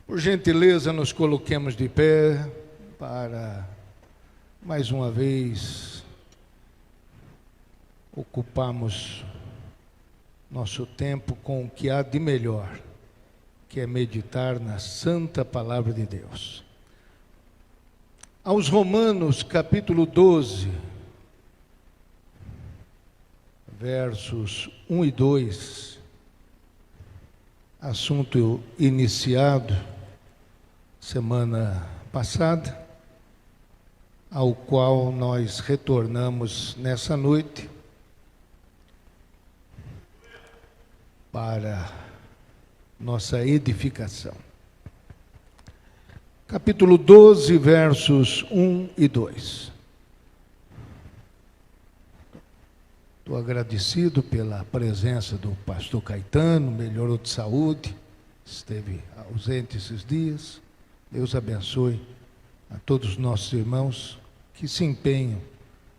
Por gentileza, nos coloquemos de pé para, mais uma vez, ocuparmos nosso tempo com o que há de melhor, que é meditar na Santa Palavra de Deus. Aos Romanos, capítulo 12, versos 1 e 2, assunto iniciado semana passada, ao qual nós retornamos nessa noite para nossa edificação. Capítulo 12, versos 1 e 2. Estou agradecido pela presença do pastor Caetano, melhorou de saúde, esteve ausente esses dias. Deus abençoe a todos os nossos irmãos que se empenham em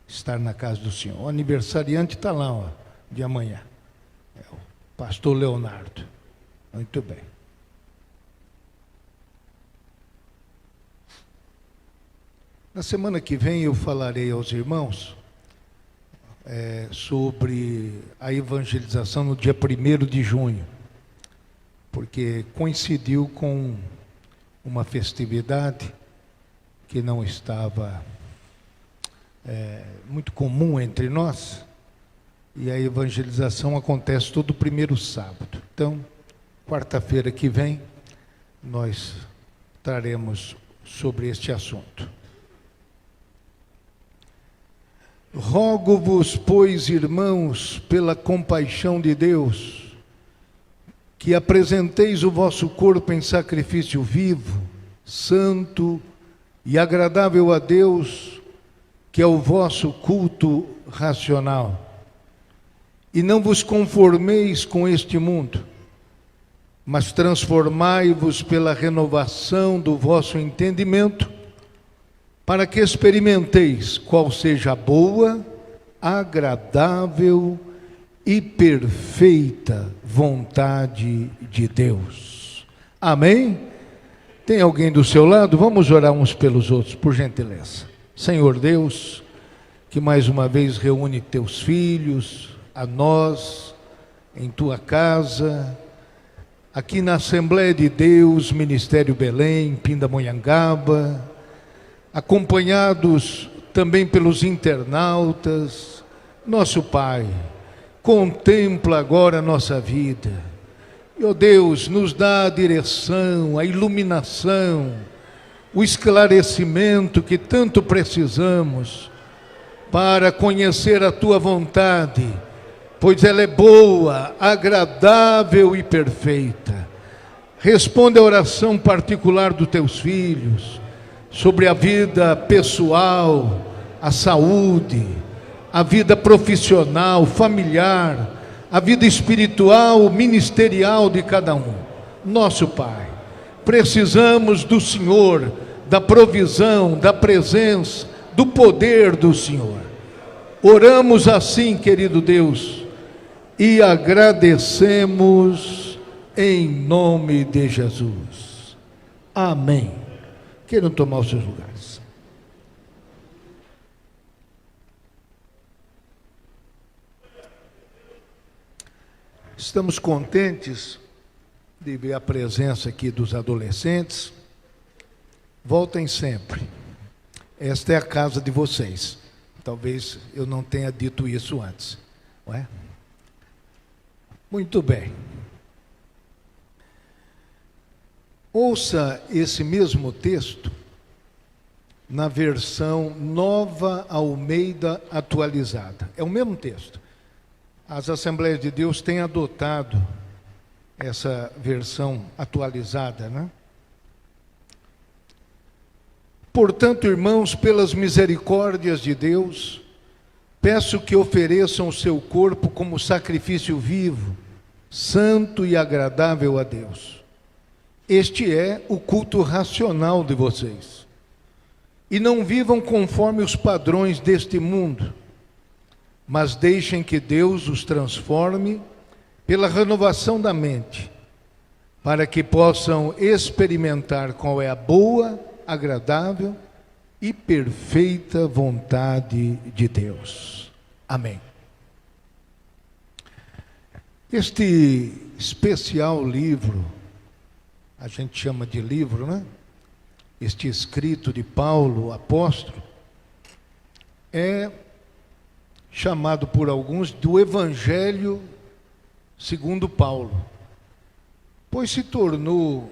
estar na casa do Senhor. O aniversariante está lá, ó, de amanhã. É o pastor Leonardo. Muito bem. Na semana que vem eu falarei aos irmãos sobre a evangelização no dia 1º de junho, porque coincidiu com uma festividade que não estava muito comum entre nós, e a evangelização acontece todo primeiro sábado. Então, quarta-feira que vem, nós traremos sobre este assunto. Rogo-vos, pois, irmãos, pela compaixão de Deus, que apresenteis o vosso corpo em sacrifício vivo, santo e agradável a Deus, que é o vosso culto racional. E não vos conformeis com este mundo, mas transformai-vos pela renovação do vosso entendimento, para que experimenteis qual seja a boa, agradável e perfeita vontade de Deus. Amém? Tem alguém do seu lado? Vamos orar uns pelos outros, por gentileza. Senhor Deus, que mais uma vez reúne teus filhos, a nós, em tua casa, aqui na Assembleia de Deus, Ministério Belém, Pindamonhangaba, acompanhados também pelos internautas. Nosso Pai, contempla agora a nossa vida. E, ó Deus, nos dá a direção, a iluminação, o esclarecimento que tanto precisamos para conhecer a Tua vontade, pois ela é boa, agradável e perfeita. Responde a oração particular dos Teus filhos, sobre a vida pessoal, a saúde, a vida profissional, familiar, a vida espiritual, ministerial de cada um. Nosso Pai, precisamos do Senhor, da provisão, da presença, do poder do Senhor. Oramos assim, querido Deus, e agradecemos em nome de Jesus. Amém. Queiram tomar os seus lugares. Estamos contentes de ver a presença aqui dos adolescentes. Voltem sempre. Esta é a casa de vocês. Talvez eu não tenha dito isso antes, não é? Muito bem. Ouça esse mesmo texto na versão Nova Almeida atualizada. É o mesmo texto. As Assembleias de Deus têm adotado essa versão atualizada, né? Portanto, irmãos, pelas misericórdias de Deus, peço que ofereçam o seu corpo como sacrifício vivo, santo e agradável a Deus. Este é o culto racional de vocês. E não vivam conforme os padrões deste mundo, mas deixem que Deus os transforme pela renovação da mente, para que possam experimentar qual é a boa, agradável e perfeita vontade de Deus. Amém. Este especial livro, a gente chama de livro, né? Este escrito de Paulo, apóstolo, é chamado por alguns do Evangelho segundo Paulo, pois se tornou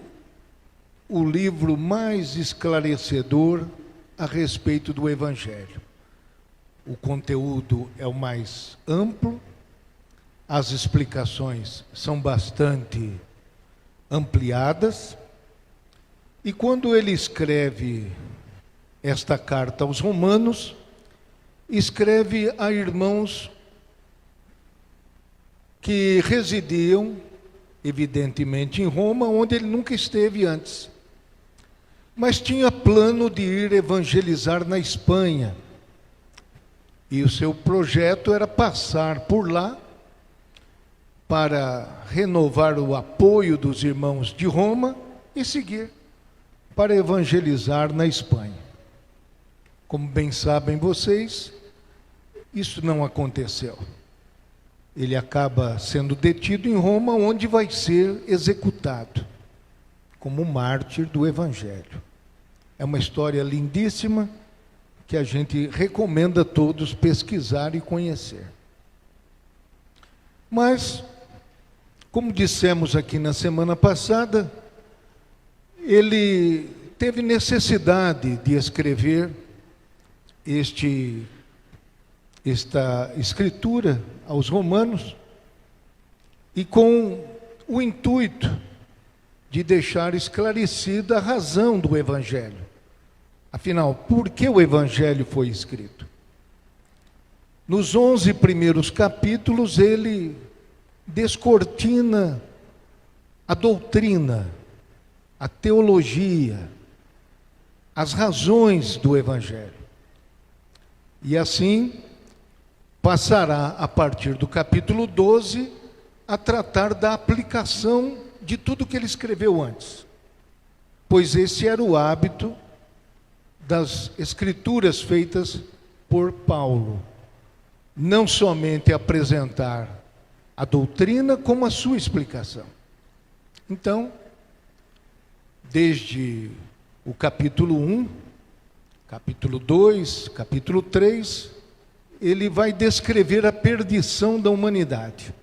o livro mais esclarecedor a respeito do Evangelho. O conteúdo é o mais amplo, as explicações são bastante ampliadas, e quando ele escreve esta carta aos Romanos, escreve a irmãos que residiam, evidentemente, em Roma, onde ele nunca esteve antes. Mas tinha plano de ir evangelizar na Espanha. E o seu projeto era passar por lá para renovar o apoio dos irmãos de Roma e seguir para evangelizar na Espanha. Como bem sabem vocês, isso não aconteceu. Ele acaba sendo detido em Roma, onde vai ser executado como mártir do Evangelho. É uma história lindíssima que a gente recomenda a todos pesquisar e conhecer. Mas, como dissemos aqui na semana passada, ele teve necessidade de escrever esta escritura aos Romanos, e com o intuito de deixar esclarecida a razão do Evangelho. Afinal, por que o Evangelho foi escrito? Nos 11 primeiros capítulos, ele descortina a doutrina, a teologia, as razões do Evangelho. E assim, passará, a partir do capítulo 12, a tratar da aplicação de tudo que ele escreveu antes. Pois esse era o hábito das escrituras feitas por Paulo. Não somente apresentar a doutrina, como a sua explicação. Então, desde o capítulo 1, capítulo 2, capítulo 3, ele vai descrever a perdição da humanidade.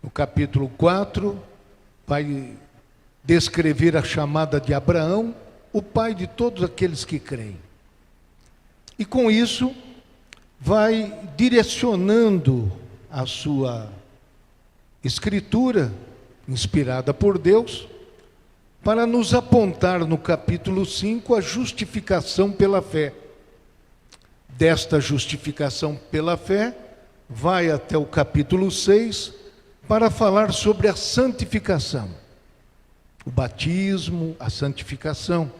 No capítulo 4, vai descrever a chamada de Abraão, o pai de todos aqueles que creem. E com isso, vai direcionando a sua escritura, inspirada por Deus, para nos apontar no capítulo 5 a justificação pela fé. Desta justificação pela fé, vai até o capítulo 6 para falar sobre a santificação. O batismo, a santificação,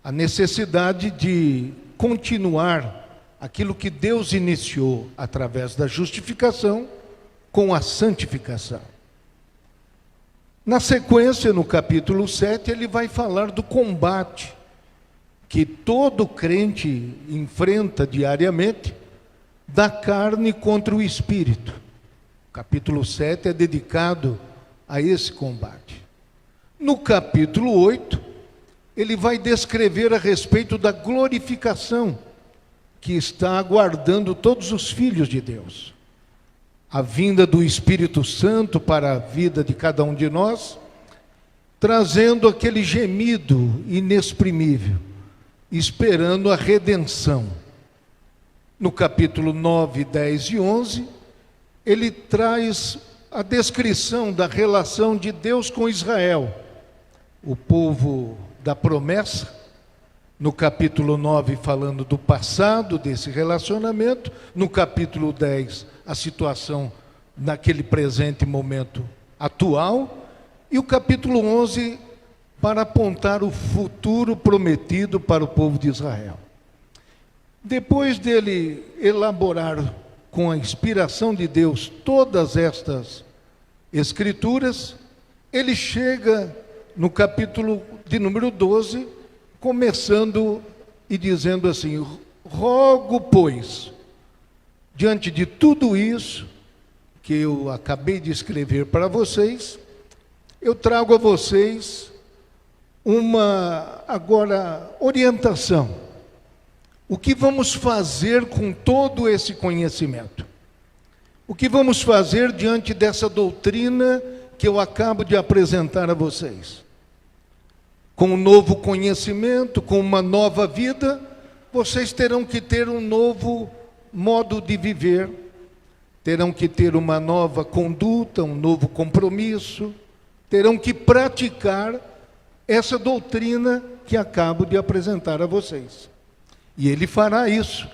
a necessidade de continuar aquilo que Deus iniciou através da justificação com a santificação. Na sequência, no capítulo 7, ele vai falar do combate que todo crente enfrenta diariamente, da carne contra o espírito. O capítulo 7 é dedicado a esse combate. No capítulo 8, ele vai descrever a respeito da glorificação que está aguardando todos os filhos de Deus. A vinda do Espírito Santo para a vida de cada um de nós, trazendo aquele gemido inexprimível, esperando a redenção. No capítulo 9, 10 e 11, ele traz a descrição da relação de Deus com Israel, o povo da promessa. No capítulo 9, falando do passado desse relacionamento. No capítulo 10, a situação naquele presente momento atual. E o capítulo 11, para apontar o futuro prometido para o povo de Israel. Depois dele elaborar com a inspiração de Deus todas estas escrituras, ele chega no capítulo de número 12, começando e dizendo assim: rogo, pois, diante de tudo isso que eu acabei de escrever para vocês, eu trago a vocês uma, agora, orientação. O que vamos fazer com todo esse conhecimento? O que vamos fazer diante dessa doutrina que eu acabo de apresentar a vocês? Com um novo conhecimento, com uma nova vida, vocês terão que ter um novo modo de viver, terão que ter uma nova conduta, um novo compromisso, terão que praticar essa doutrina que acabo de apresentar a vocês. E ele fará isso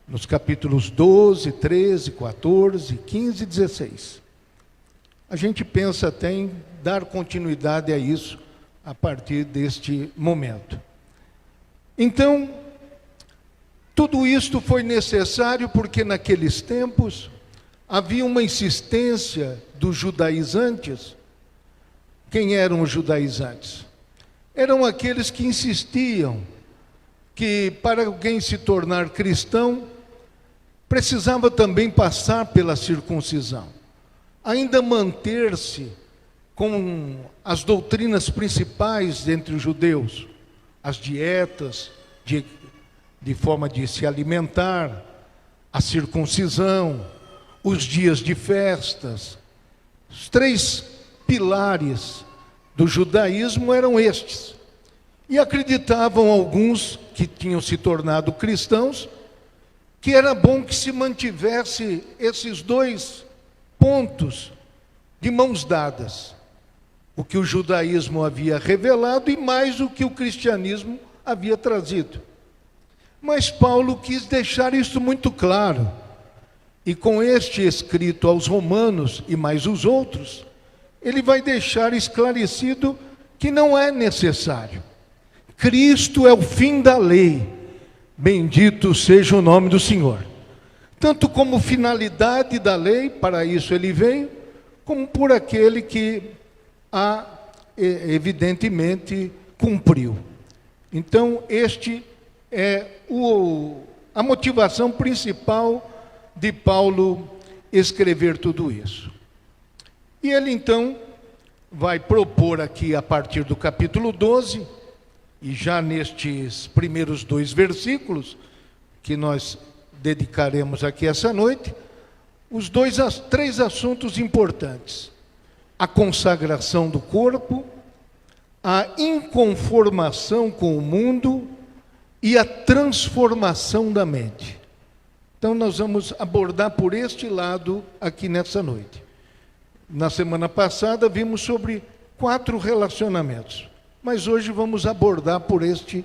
nos capítulos 12, 13, 14, 15 e 16. A gente pensa até em dar continuidade a isso a partir deste momento. Então, tudo isto foi necessário porque naqueles tempos havia uma insistência dos judaizantes. Quem eram os judaizantes? Eram aqueles que insistiam que para alguém se tornar cristão, precisava também passar pela circuncisão, ainda manter-se com as doutrinas principais entre os judeus, as dietas, de forma de se alimentar, a circuncisão, os dias de festas. Os 3 pilares do judaísmo eram estes. E acreditavam alguns que tinham se tornado cristãos, que era bom que se mantivesse esses 2 pontos de mãos dadas. O que o judaísmo havia revelado e mais o que o cristianismo havia trazido. Mas Paulo quis deixar isso muito claro. E com este escrito aos Romanos e mais os outros, ele vai deixar esclarecido que não é necessário. Cristo é o fim da lei, bendito seja o nome do Senhor. Tanto como finalidade da lei, para isso ele veio, como por aquele que a evidentemente cumpriu. Então, este é a motivação principal de Paulo escrever tudo isso. E ele então vai propor aqui a partir do capítulo 12, e já nestes primeiros 2 versículos, que nós dedicaremos aqui essa noite, os 3 assuntos importantes: a consagração do corpo, a inconformação com o mundo e a transformação da mente. Então nós vamos abordar por este lado aqui nessa noite. Na semana passada vimos sobre 4 relacionamentos, mas hoje vamos abordar por este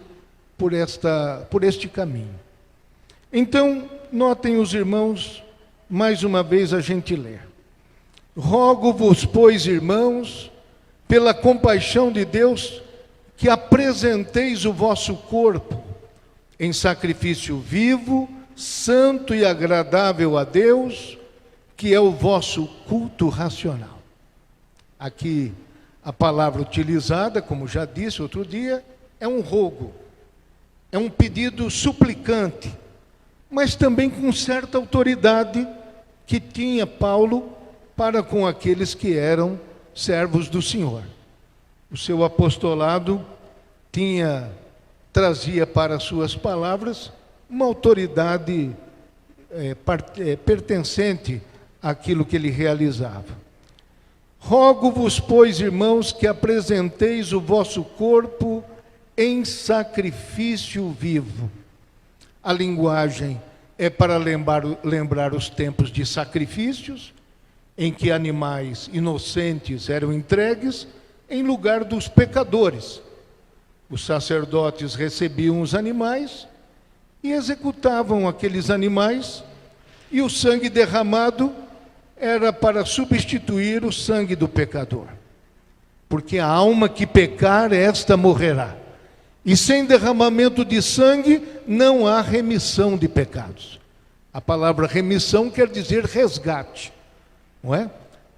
caminho. Então, notem os irmãos, mais uma vez a gente lê. Rogo-vos, pois, irmãos, pela compaixão de Deus, que apresenteis o vosso corpo em sacrifício vivo, santo e agradável a Deus, que é o vosso culto racional. Aqui, a palavra utilizada, como já disse outro dia, é um rogo, é um pedido suplicante, mas também com certa autoridade que tinha Paulo para com aqueles que eram servos do Senhor. O seu apostolado trazia para suas palavras uma autoridade pertencente àquilo que ele realizava. Rogo-vos, pois, irmãos, que apresenteis o vosso corpo em sacrifício vivo. A linguagem é para lembrar os tempos de sacrifícios, em que animais inocentes eram entregues em lugar dos pecadores. Os sacerdotes recebiam os animais e executavam aqueles animais, e o sangue derramado era para substituir o sangue do pecador. Porque a alma que pecar, esta morrerá. E sem derramamento de sangue, não há remissão de pecados. A palavra remissão quer dizer resgate, não é?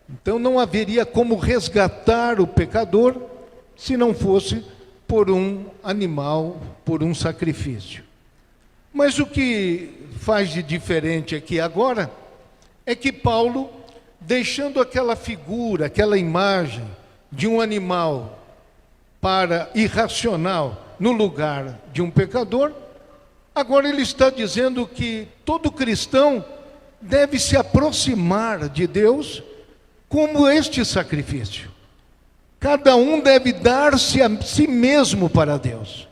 Então não haveria como resgatar o pecador se não fosse por um animal, por um sacrifício. Mas o que faz de diferente aqui agora é que Paulo, deixando aquela figura, aquela imagem de um animal para irracional no lugar de um pecador, agora ele está dizendo que todo cristão deve se aproximar de Deus como este sacrifício. Cada um deve dar-se a si mesmo para Deus.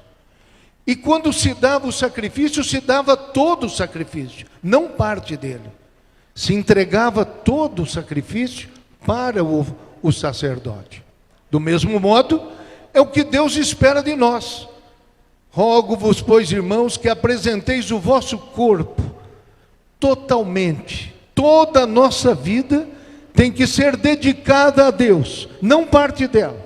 E quando se dava o sacrifício, se dava todo o sacrifício, não parte dele. Se entregava todo o sacrifício para o sacerdote. Do mesmo modo, é o que Deus espera de nós. Rogo-vos, pois, irmãos, que apresenteis o vosso corpo totalmente. Toda a nossa vida tem que ser dedicada a Deus, não parte dela.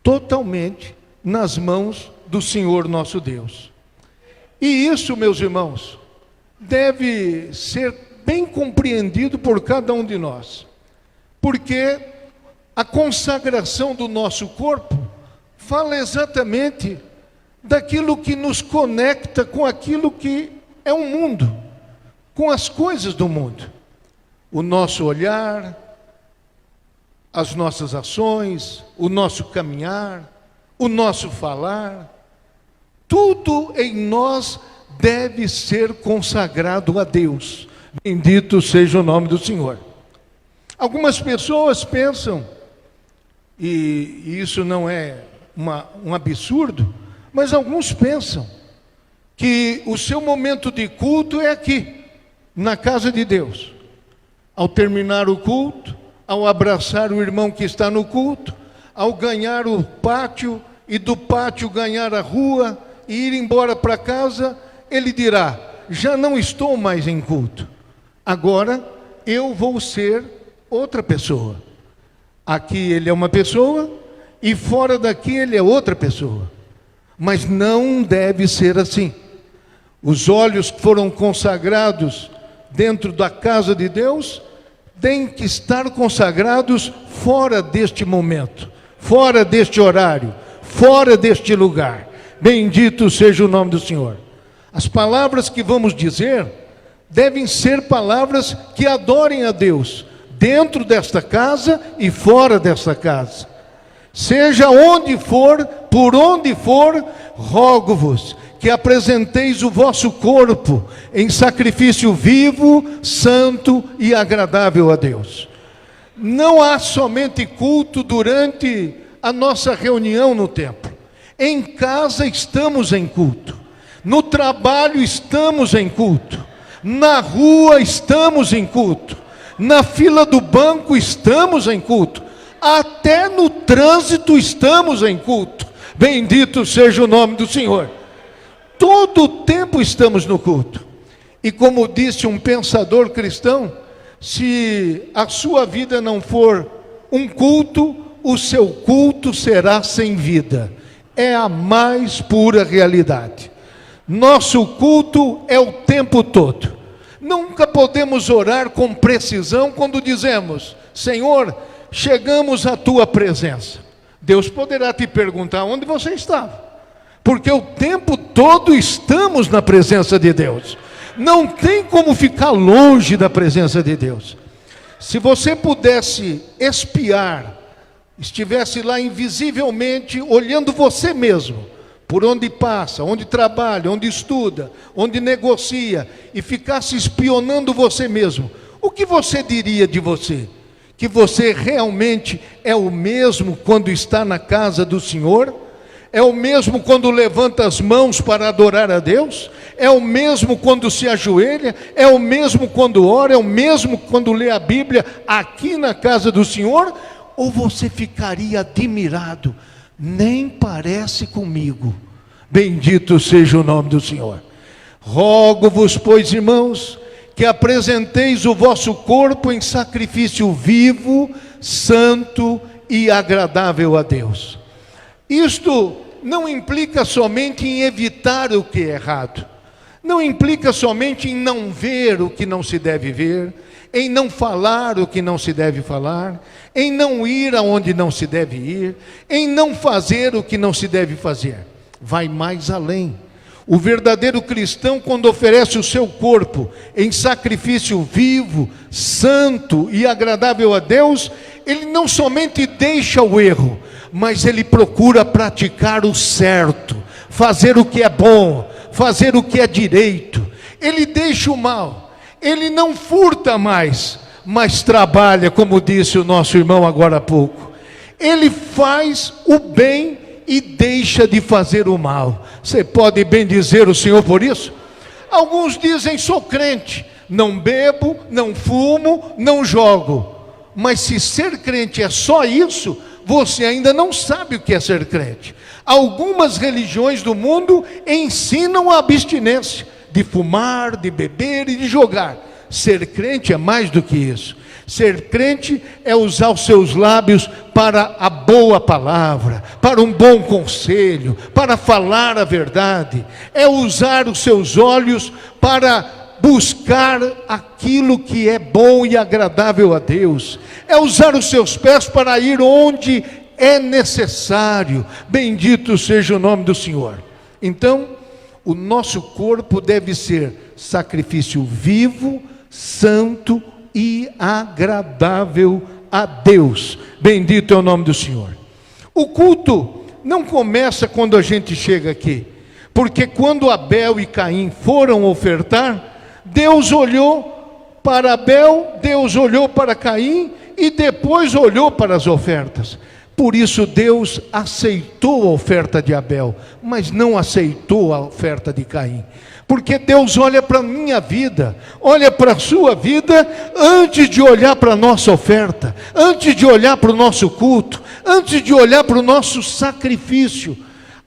Totalmente nas mãos do Senhor nosso Deus. E isso, meus irmãos, deve ser bem compreendido por cada um de nós. Porque a consagração do nosso corpo fala exatamente daquilo que nos conecta com aquilo que é o mundo, com as coisas do mundo. O nosso olhar, as nossas ações, o nosso caminhar, o nosso falar, tudo em nós deve ser consagrado a Deus. Bendito seja o nome do Senhor. Algumas pessoas pensam, e isso não é um absurdo, mas alguns pensam que o seu momento de culto é aqui, na casa de Deus. Ao terminar o culto, ao abraçar o irmão que está no culto, ao ganhar o pátio e do pátio ganhar a rua e ir embora para casa, ele dirá: já não estou mais em culto, agora eu vou ser outra pessoa. Aqui ele é uma pessoa e fora daqui ele é outra pessoa. Mas não deve ser assim. Os olhos que foram consagrados dentro da casa de Deus têm que estar consagrados fora deste momento, fora deste horário, fora deste lugar. Bendito seja o nome do Senhor. As palavras que vamos dizer devem ser palavras que adorem a Deus, dentro desta casa e fora desta casa. Seja onde for, por onde for, rogo-vos que apresenteis o vosso corpo em sacrifício vivo, santo e agradável a Deus. Não há somente culto durante a nossa reunião no templo. Em casa estamos em culto. No trabalho estamos em culto. Na rua estamos em culto. Na fila do banco estamos em culto. Até no trânsito estamos em culto. Bendito seja o nome do Senhor. Todo o tempo estamos no culto. E como disse um pensador cristão, se a sua vida não for um culto, o seu culto será sem vida. É a mais pura realidade. Nosso culto é o tempo todo. Nunca podemos orar com precisão quando dizemos: Senhor, chegamos à tua presença. Deus poderá te perguntar onde você estava, porque o tempo todo estamos na presença de Deus. Não tem como ficar longe da presença de Deus. Se você pudesse espiar, estivesse lá invisivelmente olhando você mesmo, por onde passa, onde trabalha, onde estuda, onde negocia, e ficasse espionando você mesmo, o que você diria de você? Que você realmente é o mesmo quando está na casa do Senhor? É o mesmo quando levanta as mãos para adorar a Deus? É o mesmo quando se ajoelha? É o mesmo quando ora? É o mesmo quando lê a Bíblia aqui na casa do Senhor? Ou você ficaria admirado? Nem parece comigo. Bendito seja o nome do Senhor. Rogo-vos, pois, irmãos, que apresenteis o vosso corpo em sacrifício vivo, santo e agradável a Deus. Isto não implica somente em evitar o que é errado, não implica somente em não ver o que não se deve ver, em não falar o que não se deve falar, em não ir aonde não se deve ir, em não fazer o que não se deve fazer. Vai mais além. O verdadeiro cristão, quando oferece o seu corpo em sacrifício vivo, santo e agradável a Deus, ele não somente deixa o erro, mas ele procura praticar o certo, fazer o que é bom, fazer o que é direito. Ele deixa o mal, ele não furta mais, mas trabalha, como disse o nosso irmão agora há pouco. Ele faz o bem e deixa de fazer o mal. Você pode bendizer o Senhor por isso? Alguns dizem: sou crente, não bebo, não fumo, não jogo. Mas se ser crente é só isso, você ainda não sabe o que é ser crente. Algumas religiões do mundo ensinam a abstinência de fumar, de beber e de jogar. Ser crente é mais do que isso. Ser crente é usar os seus lábios para a boa palavra, para um bom conselho, para falar a verdade. É usar os seus olhos para buscar aquilo que é bom e agradável a Deus. É usar os seus pés para ir onde é necessário. Bendito seja o nome do Senhor. Então, o nosso corpo deve ser sacrifício vivo, santo e agradável a Deus. Bendito é o nome do Senhor. O culto não começa quando a gente chega aqui, porque quando Abel e Caim foram ofertar, Deus olhou para Abel, Deus olhou para Caim e depois olhou para as ofertas. Por isso Deus aceitou a oferta de Abel, mas não aceitou a oferta de Caim. Porque Deus olha para a minha vida, olha para a sua vida, antes de olhar para a nossa oferta, antes de olhar para o nosso culto, antes de olhar para o nosso sacrifício.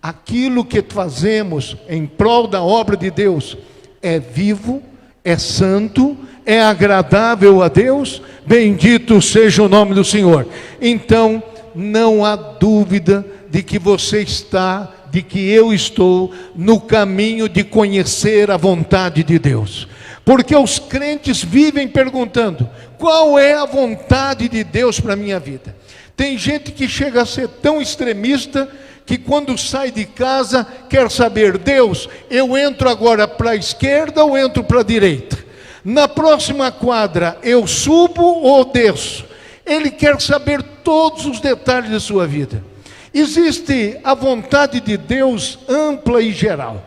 Aquilo que fazemos em prol da obra de Deus é vivo, é santo, é agradável a Deus. Bendito seja o nome do Senhor. Então, não há dúvida de que você está, de que eu estou no caminho de conhecer a vontade de Deus. Porque os crentes vivem perguntando: qual é a vontade de Deus para a minha vida? Tem gente que chega a ser tão extremista que quando sai de casa quer saber: Deus, eu entro agora para a esquerda ou entro para a direita? Na próxima quadra eu subo ou desço? Ele quer saber todos os detalhes da sua vida. Existe a vontade de Deus ampla e geral.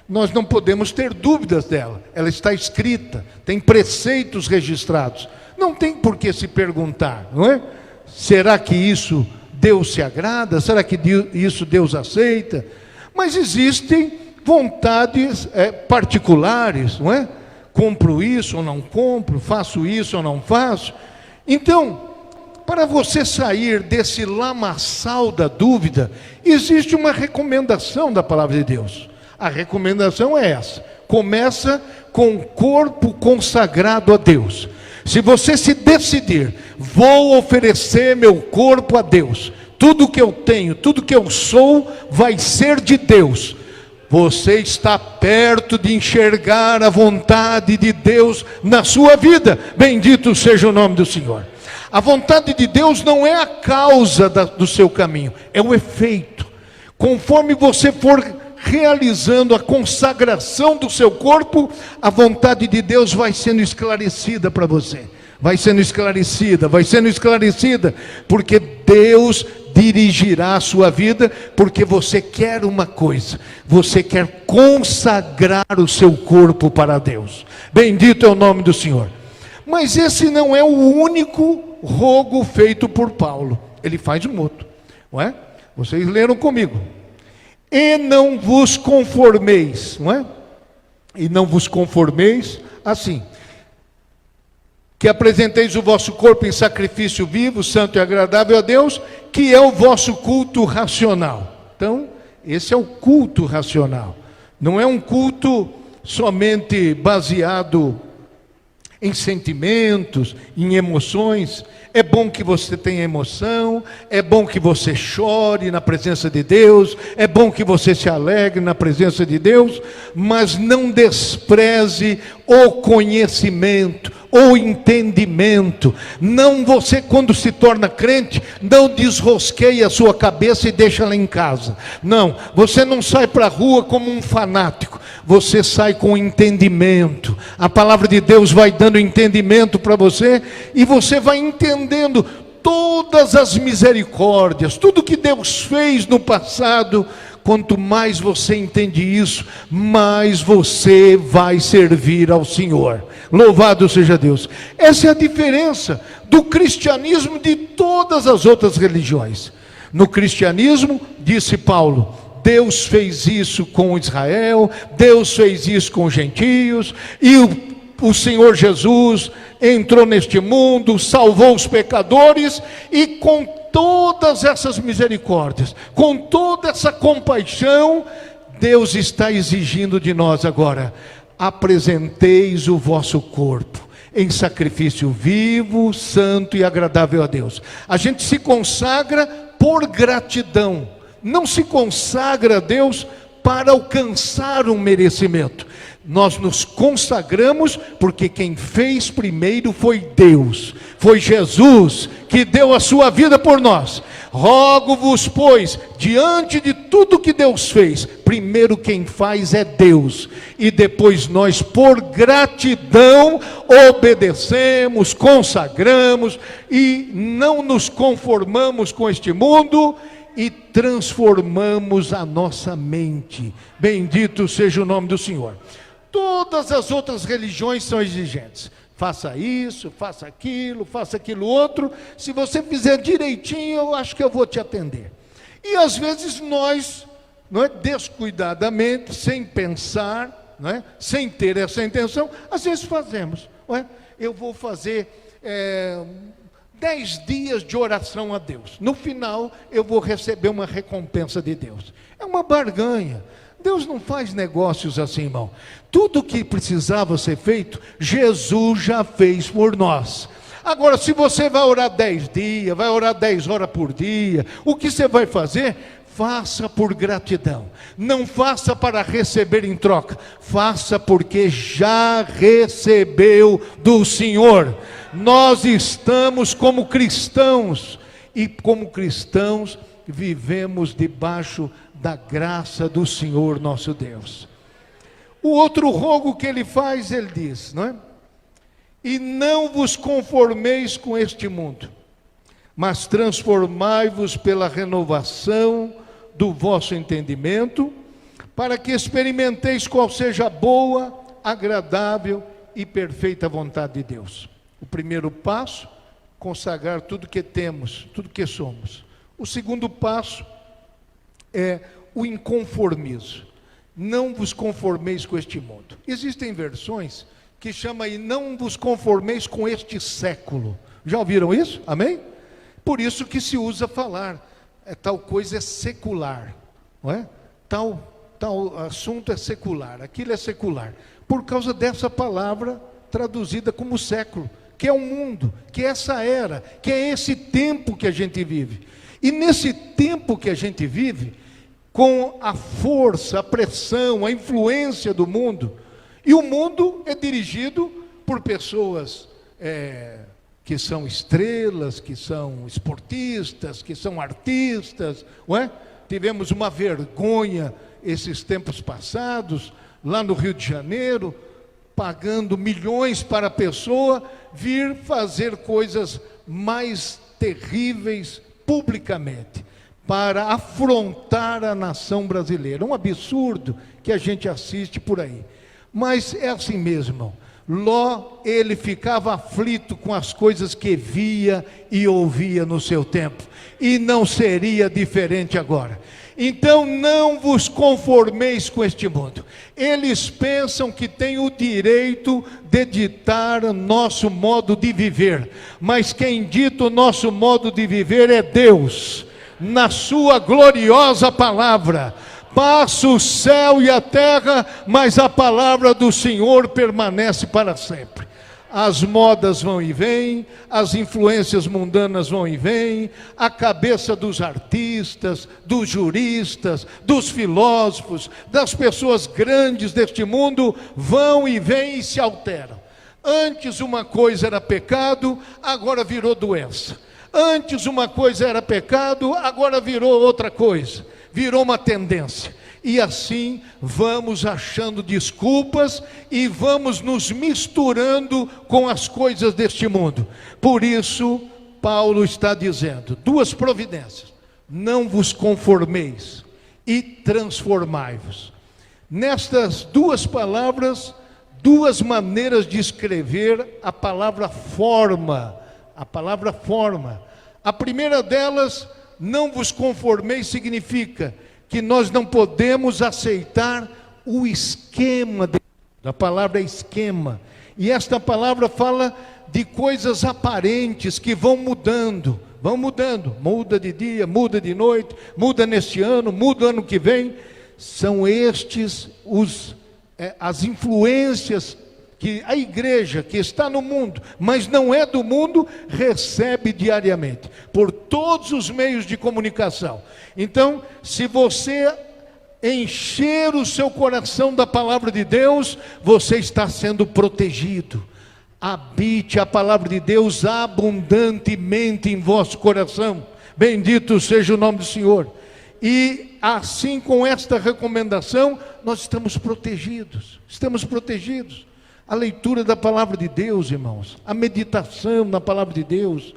Nós não podemos ter dúvidas dela. Ela está escrita, tem preceitos registrados. Não tem por que se perguntar, não é? Será que isso Deus se agrada? Será que isso Deus aceita? Mas existem vontades particulares, não é? Compro isso ou não compro, faço isso ou não faço. Então, para você sair desse lamaçal da dúvida, existe uma recomendação da palavra de Deus. A recomendação é essa: começa com o corpo consagrado a Deus. Se você se decidir, vou oferecer meu corpo a Deus, tudo que eu tenho, tudo que eu sou vai ser de Deus, você está perto de enxergar a vontade de Deus na sua vida. Bendito seja o nome do Senhor. A vontade de Deus não é a causa do seu caminho, é o efeito. Conforme você for realizando a consagração do seu corpo, a vontade de Deus vai sendo esclarecida para você. Vai sendo esclarecida, porque Deus dirigirá a sua vida, porque você quer uma coisa: você quer consagrar o seu corpo para Deus. Bendito é o nome do Senhor. Mas esse não é o único rogo feito por Paulo. Ele faz um outro, não é? Vocês leram comigo: e não vos conformeis, não é? E não vos conformeis assim, que apresenteis o vosso corpo em sacrifício vivo, santo e agradável a Deus, que é o vosso culto racional. Então, esse é o culto racional. Não é um culto somente baseado em sentimentos, em emoções. É bom que você tenha emoção, é bom que você chore na presença de Deus, é bom que você se alegre na presença de Deus, mas não despreze o conhecimento, o entendimento. Não, você quando se torna crente, não desrosqueie a sua cabeça e deixa ela em casa. Não, você não sai para a rua como um fanático, você sai com entendimento. A palavra de Deus vai dando entendimento para você, e você vai entendendo todas as misericórdias, tudo que Deus fez no passado. Quanto mais você entende isso, mais você vai servir ao Senhor. Louvado seja Deus. Essa é a diferença do cristianismo de todas as outras religiões. No cristianismo, disse Paulo, Deus fez isso com Israel, Deus fez isso com os gentios, e o Senhor Jesus entrou neste mundo, salvou os pecadores, e com todas essas misericórdias, com toda essa compaixão, Deus está exigindo de nós agora: apresenteis o vosso corpo em sacrifício vivo, santo e agradável a Deus. A gente se consagra por gratidão, não se consagra a Deus para alcançar um merecimento. Nós nos consagramos porque quem fez primeiro foi Deus, foi Jesus que deu a sua vida por nós. Rogo-vos, pois, diante de tudo que Deus fez, primeiro quem faz é Deus, e depois nós, por gratidão, obedecemos, consagramos, e não nos conformamos com este mundo, e transformamos a nossa mente. Bendito seja o nome do Senhor. Todas as outras religiões são exigentes. Faça isso, faça aquilo outro. Se você fizer direitinho, eu acho que eu vou te atender. E às vezes nós, descuidadamente, sem pensar, sem ter essa intenção, às vezes fazemos. Eu vou fazer 10 dias de oração a Deus. No final, eu vou receber uma recompensa de Deus. É uma barganha. Deus não faz negócios assim, irmão. Tudo que precisava ser feito, Jesus já fez por nós. Agora, se você vai orar 10 dias, vai orar 10 horas por dia, o que você vai fazer? Faça por gratidão. Não faça para receber em troca. Faça porque já recebeu do Senhor. Nós estamos como cristãos, e como cristãos vivemos debaixo da graça do Senhor nosso Deus. O outro rogo que ele faz, ele diz, e não vos conformeis com este mundo, mas transformai-vos pela renovação do vosso entendimento, para que experimenteis qual seja a boa, agradável e perfeita vontade de Deus. O primeiro passo, consagrar tudo que temos, tudo que somos. O segundo passo é o inconformismo. Não vos conformeis com este mundo. Existem versões que chamam aí, não vos conformeis com este século. Já ouviram isso? Amém? Por isso que se usa falar, tal coisa é secular, não é? Tal assunto é secular, aquilo é secular. Por causa dessa palavra traduzida como século, que é o mundo, que é essa era, que é esse tempo que a gente vive. E nesse tempo que a gente vive, com a força, a pressão, a influência do mundo, e o mundo é dirigido por pessoas que são estrelas, que são esportistas, que são artistas, não é? Tivemos uma vergonha esses tempos passados, lá no Rio de Janeiro, pagando milhões para a pessoa vir fazer coisas mais terríveis publicamente, para afrontar a nação brasileira. Um absurdo que a gente assiste por aí. Mas é assim mesmo, irmão. Ló, ele ficava aflito com as coisas que via e ouvia no seu tempo, e não seria diferente agora. Então não vos conformeis com este mundo. Eles pensam que têm o direito de ditar nosso modo de viver, mas quem dita o nosso modo de viver é Deus, na sua gloriosa palavra. Passa o céu e a terra, mas a palavra do Senhor permanece para sempre. As modas vão e vêm, as influências mundanas vão e vêm, a cabeça dos artistas, dos juristas, dos filósofos, das pessoas grandes deste mundo vão e vêm e se alteram. Antes uma coisa era pecado, agora virou doença. Antes uma coisa era pecado, agora virou outra coisa, virou uma tendência. E assim vamos achando desculpas e vamos nos misturando com as coisas deste mundo. Por isso, Paulo está dizendo, duas providências: não vos conformeis e transformai-vos. Nestas duas palavras, duas maneiras de escrever a palavra forma. A palavra forma. A primeira delas, não vos conformeis, significa que nós não podemos aceitar o esquema. A palavra é esquema. E esta palavra fala de coisas aparentes que vão mudando. Vão mudando. Muda de dia, muda de noite, muda neste ano, muda ano que vem. São estes as influências que a igreja que está no mundo, mas não é do mundo, recebe diariamente, por todos os meios de comunicação. Então, se você encher o seu coração da palavra de Deus, você está sendo protegido. Habite a palavra de Deus abundantemente em vosso coração. Bendito seja o nome do Senhor. E assim, com esta recomendação, nós estamos protegidos. Estamos protegidos. A leitura da palavra de Deus, irmãos, a meditação na palavra de Deus,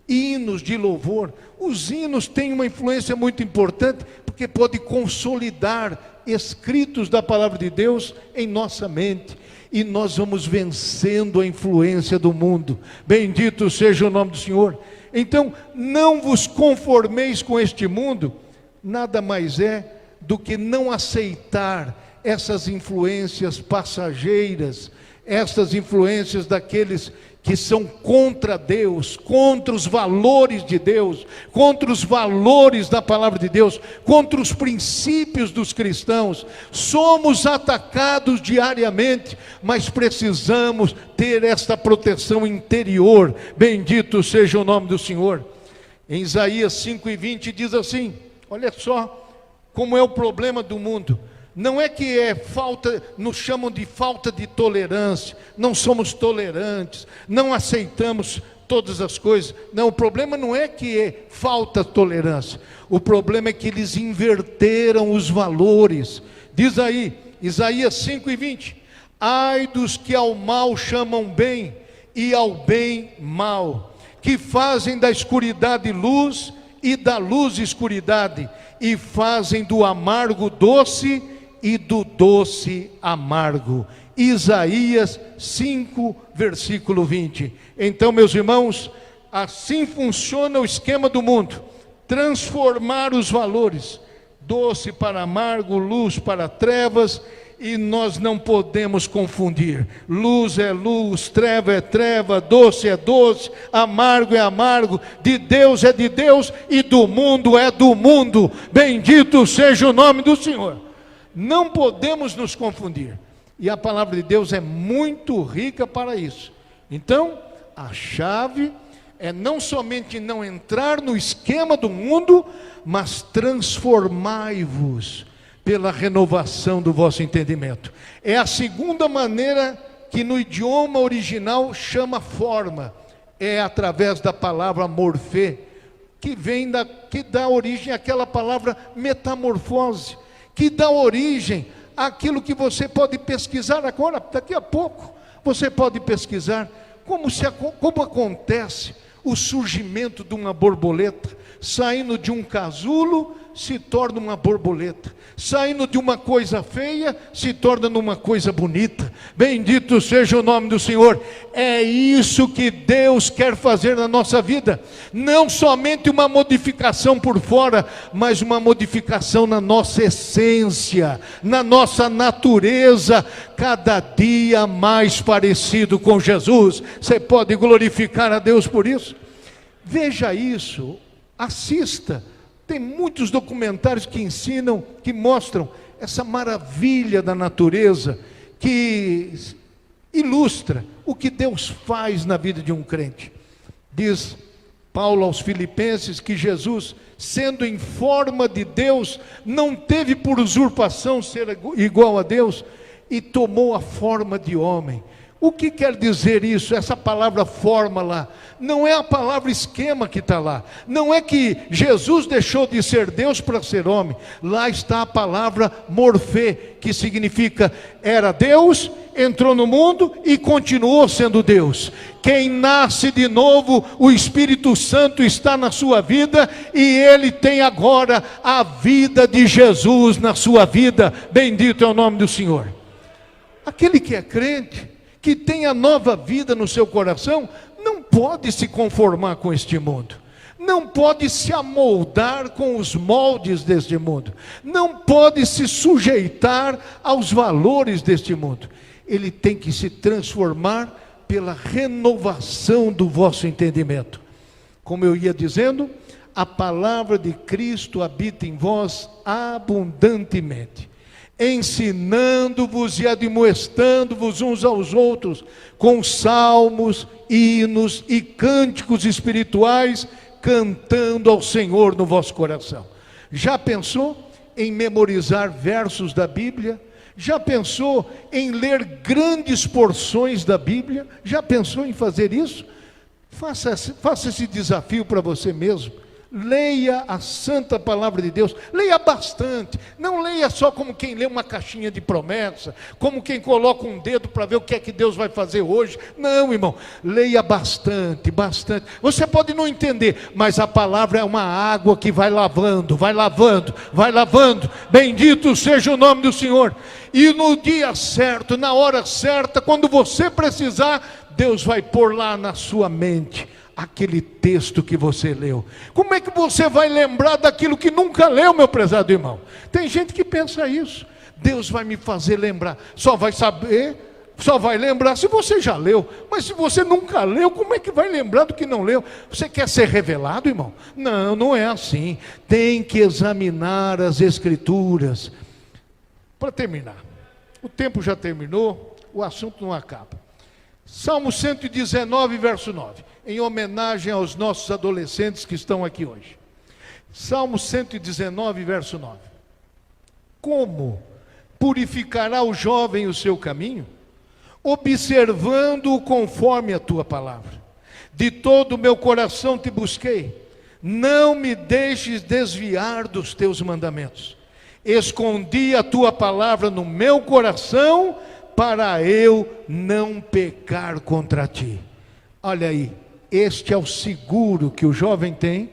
hinos de louvor. Os hinos têm uma influência muito importante, porque pode consolidar escritos da palavra de Deus em nossa mente, e nós vamos vencendo a influência do mundo. Bendito seja o nome do Senhor. Então, não vos conformeis com este mundo, nada mais é do que não aceitar essas influências passageiras, essas influências daqueles que são contra Deus, contra os valores de Deus, contra os valores da palavra de Deus, contra os princípios dos cristãos. Somos atacados diariamente, mas precisamos ter esta proteção interior. Bendito seja o nome do Senhor. Em Isaías 5:20 diz assim, olha só como é o problema do mundo. Não é que é falta, nos chamam de falta de tolerância, não somos tolerantes, não aceitamos todas as coisas. Não, o problema não é que é falta de tolerância, o problema é que eles inverteram os valores. Diz aí, Isaías 5:20, ai dos que ao mal chamam bem e ao bem mal, que fazem da escuridade luz e da luz escuridade, e fazem do amargo doce e do doce amargo. Isaías 5, versículo 20. Então, meus irmãos, assim funciona o esquema do mundo: transformar os valores, doce para amargo, luz para trevas, e nós não podemos confundir. Luz é luz, treva é treva, doce é doce, amargo é amargo, de Deus é de Deus e do mundo é do mundo. Bendito seja o nome do Senhor. Não podemos nos confundir, e a palavra de Deus é muito rica para isso. Então, a chave é não somente não entrar no esquema do mundo, mas transformai-vos pela renovação do vosso entendimento. É a segunda maneira que no idioma original chama forma, é através da palavra morfê, que dá origem àquela palavra metamorfose, que dá origem àquilo que você pode pesquisar agora, daqui a pouco, você pode pesquisar como acontece o surgimento de uma borboleta, saindo de um casulo, se torna uma borboleta, saindo de uma coisa feia, se torna numa coisa bonita. Bendito seja o nome do Senhor. É isso que Deus quer fazer na nossa vida, não somente uma modificação por fora, mas uma modificação na nossa essência, na nossa natureza, cada dia mais parecido com Jesus. Você pode glorificar a Deus por isso? Veja isso, assista. Tem muitos documentários que ensinam, que mostram essa maravilha da natureza, que ilustra o que Deus faz na vida de um crente. Diz Paulo aos Filipenses que Jesus, sendo em forma de Deus, não teve por usurpação ser igual a Deus, e tomou a forma de homem. O que quer dizer isso? Essa palavra forma lá, não é a palavra esquema que está lá. Não é que Jesus deixou de ser Deus para ser homem. Lá está a palavra morfê, que significa era Deus, entrou no mundo e continuou sendo Deus. Quem nasce de novo, o Espírito Santo está na sua vida, e ele tem agora a vida de Jesus na sua vida. Bendito é o nome do Senhor. Aquele que é crente, que tem a nova vida no seu coração, não pode se conformar com este mundo, não pode se amoldar com os moldes deste mundo, não pode se sujeitar aos valores deste mundo. Ele tem que se transformar pela renovação do vosso entendimento. Como eu ia dizendo, a palavra de Cristo habita em vós abundantemente, ensinando-vos e admoestando-vos uns aos outros com salmos, hinos e cânticos espirituais, cantando ao Senhor no vosso coração. Já pensou em memorizar versos da Bíblia? Já pensou em ler grandes porções da Bíblia? Já pensou em fazer isso? Faça esse desafio para você mesmo. Leia a santa palavra de Deus, leia bastante, não leia só como quem lê uma caixinha de promessa, como quem coloca um dedo para ver o que é que Deus vai fazer hoje. Não, irmão, leia bastante, bastante. Você pode não entender, mas a palavra é uma água que vai lavando, vai lavando, vai lavando. Bendito seja o nome do Senhor. E no dia certo, na hora certa, quando você precisar, Deus vai pôr lá na sua mente aquele texto que você leu. Como é que você vai lembrar daquilo que nunca leu, meu prezado irmão? Tem gente que pensa isso. Deus vai me fazer lembrar. Só vai lembrar se você já leu. Mas se você nunca leu, como é que vai lembrar do que não leu? Você quer ser revelado, irmão? Não, não é assim. Tem que examinar as Escrituras. Para terminar, o tempo já terminou, o assunto não acaba. Salmo 119, verso 9, em homenagem aos nossos adolescentes que estão aqui hoje. Salmo 119, verso 9. Como purificará o jovem o seu caminho? Observando-o conforme a tua palavra. De todo o meu coração te busquei, não me deixes desviar dos teus mandamentos. Escondi a tua palavra no meu coração, para eu não pecar contra ti. Olha aí, este é o seguro que o jovem tem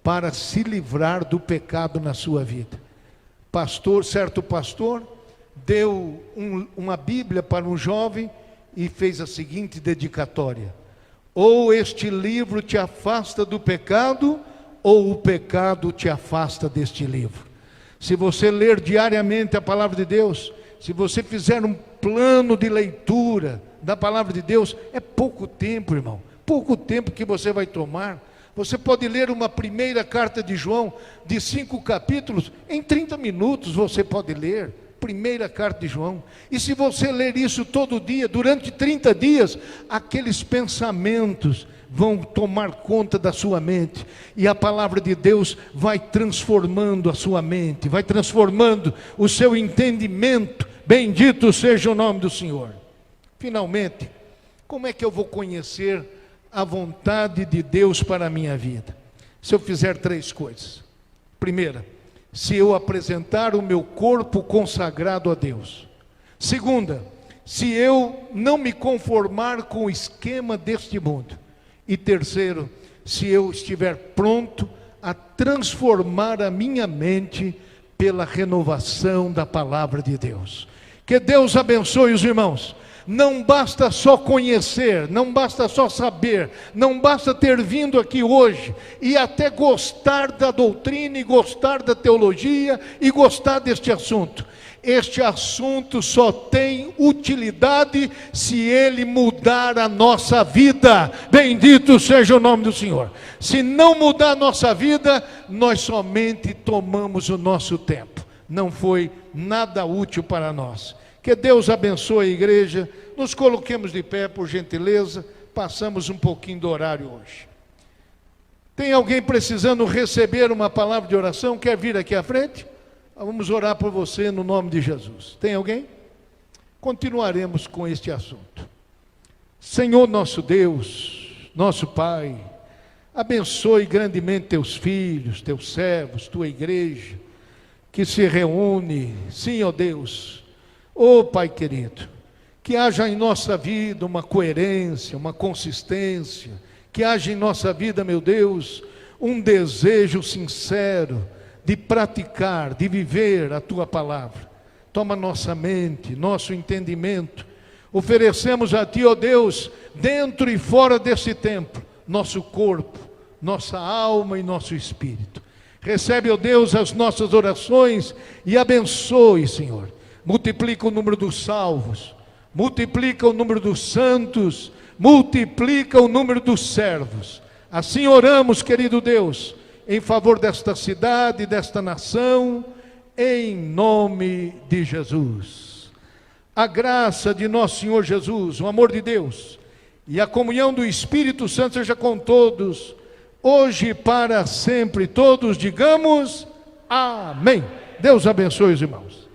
para se livrar do pecado na sua vida. Certo pastor deu uma Bíblia para um jovem e fez a seguinte dedicatória: ou este livro te afasta do pecado, ou o pecado te afasta deste livro. Se você ler diariamente a palavra de Deus, se você fizer um plano de leitura da palavra de Deus, é pouco tempo, irmão, pouco tempo que você vai tomar. Você pode ler uma primeira carta de João, de 5 capítulos, em 30 minutos você pode ler, primeira carta de João. E se você ler isso todo dia, durante 30 dias, aqueles pensamentos vão tomar conta da sua mente, e a palavra de Deus vai transformando a sua mente, vai transformando o seu entendimento. Bendito seja o nome do Senhor. Finalmente, como é que eu vou conhecer a vontade de Deus para a minha vida? Se eu fizer 3 coisas. Primeira, se eu apresentar o meu corpo consagrado a Deus. Segunda, se eu não me conformar com o esquema deste mundo. E terceiro, se eu estiver pronto a transformar a minha mente pela renovação da palavra de Deus. Que Deus abençoe os irmãos. Não basta só conhecer, não basta só saber, não basta ter vindo aqui hoje e até gostar da doutrina e gostar da teologia e gostar deste assunto. Este assunto só tem utilidade se ele mudar a nossa vida. Bendito seja o nome do Senhor. Se não mudar a nossa vida, nós somente tomamos o nosso tempo. Não foi nada útil para nós. Que Deus abençoe a igreja. Nos coloquemos de pé, por gentileza, passamos um pouquinho do horário hoje. Tem alguém precisando receber uma palavra de oração? Quer vir aqui à frente? Vamos orar por você no nome de Jesus. Tem alguém? Continuaremos com este assunto. Senhor nosso Deus, nosso Pai, abençoe grandemente teus filhos, teus servos, tua igreja, que se reúne, sim, ó Deus, ó Pai querido, que haja em nossa vida uma coerência, uma consistência, que haja em nossa vida, meu Deus, um desejo sincero de praticar, de viver a tua palavra. Toma nossa mente, nosso entendimento, oferecemos a ti, ó Deus, dentro e fora desse templo, nosso corpo, nossa alma e nosso espírito. Recebe, ó Deus, as nossas orações e abençoe, Senhor. Multiplica o número dos salvos, multiplica o número dos santos, multiplica o número dos servos. Assim oramos, querido Deus, em favor desta cidade, desta nação, em nome de Jesus. A graça de nosso Senhor Jesus, o amor de Deus e a comunhão do Espírito Santo seja com todos, hoje e para sempre. Todos digamos amém. Deus abençoe os irmãos.